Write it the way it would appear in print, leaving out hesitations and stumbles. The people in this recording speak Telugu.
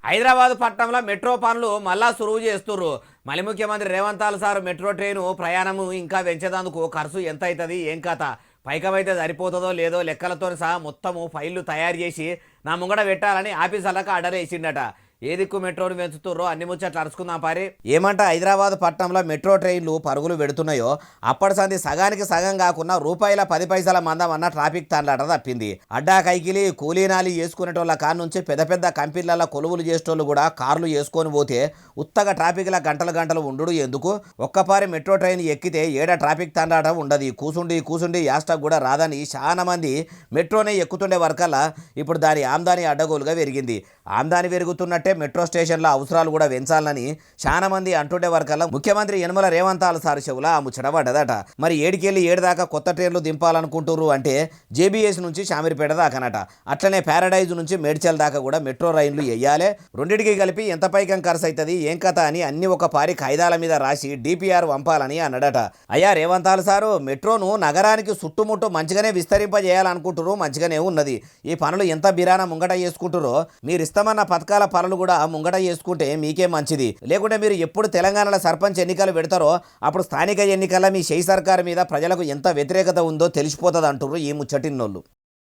హైదరాబాద్ పట్టణంలో మెట్రో పనులు మళ్ళా సురువు చేస్తుర్రు. మళ్ళీ ముఖ్యమంత్రి రేవంత్ సార్ మెట్రో ట్రైను ప్రయాణము ఇంకా పెంచేందుకు ఖర్చు ఎంత అవుతుంది ఏం కథ పైకమైతే సరిపోతుందో లేదో లెక్కలతో సహా మొత్తము ఫైళ్లు తయారు చేసి నా ముంగడ పెట్టాలని ఆఫీసర్లకు ఆర్డర్ వేసిండట. ఏ దిక్కు మెట్రోను పెంచుతుర్రో అన్ని ముచ్చట్లు అరుచుకుందాం పారి. ఏమంట హైదరాబాద్ పట్టణంలో మెట్రో ట్రైన్లు పరుగులు పెడుతున్నాయో అప్పటి సంది సగానికి సగం కాకుండా రూపాయల 10 పైసల మందం అన్న ట్రాఫిక్ తాండ్లాట తప్పింది. అడ్డా కైకిలి కూలీనాలి చేసుకునేటోళ్ళ కాడ నుంచి పెద్ద పెద్ద కంపెనీల కొలువులు చేసేటోళ్ళు కూడా కార్లు చేసుకొని పోతే ఉత్తగా ట్రాఫిక్ల గంటలు గంటలు ఉండు ఎందుకు. ఒక్కపారి మెట్రో ట్రైన్ ఎక్కితే ఏడ ట్రాఫిక్ తాండ్లాట ఉండదు. కూసుండి యాస్టక్ కూడా రాదని చాలా మంది మెట్రోనే ఎక్కుతుండే వరకల్లా ఇప్పుడు దాని ఆమ్దాని అడ్డగోలుగా పెరిగింది. ఆమ్దాని పెరుగుతున్నట్టు మెట్రో స్టేషన్ల అవసరాలు కూడా పెంచాలని చాలా మంది అంటుండే వరకల్లా ముఖ్యమంత్రి యనమల రేవంత్ సార్ చెవుల ఆ ముచ్చటపడ్డదట. మరి ఏడికెళ్ళి ఏడుదాకా కొత్త ట్రైన్లు దింపాలనుకుంటున్నారు అంటే జేబీఎస్ నుంచి షామీర్పేట దాకానట. అట్లనే ప్యారడైజ్ నుంచి మేడ్చల్ దాకా కూడా మెట్రో రైళ్లు వేయాలి. రెండింటికి కలిపి ఎంత పైకం ఖర్చు అవుతుంది ఏం కథ అని అన్ని ఒక పారి కాయిదాల మీద రాసి డిపిఆర్ పంపాలని అన్నాడట. అయ్యా రేవంత్ సారు మెట్రోను నగరానికి చుట్టుముట్టు మంచిగానే విస్తరింపజేయాలనుకుంటున్నారు, మంచిగానే ఉన్నది. ఈ పనులు ఎంత బిరాన ముంగట చేసుకుంటురో మీరు ఇస్తామన్న పథకాల పనులు కూడా ముంగట చేసుకుంటే మీకే మంచిది. లేకుంటే మీరు ఎప్పుడు తెలంగాణలో సర్పంచ్ ఎన్నికలు పెడతారో అప్పుడు స్థానిక ఎన్నికల్లో మీ షెయి సర్కారు మీద ప్రజలకు ఎంత వ్యతిరేకత ఉందో తెలిసిపోతుంది అంటున్నారు ఈ ముచ్చటిన్నోళ్ళు.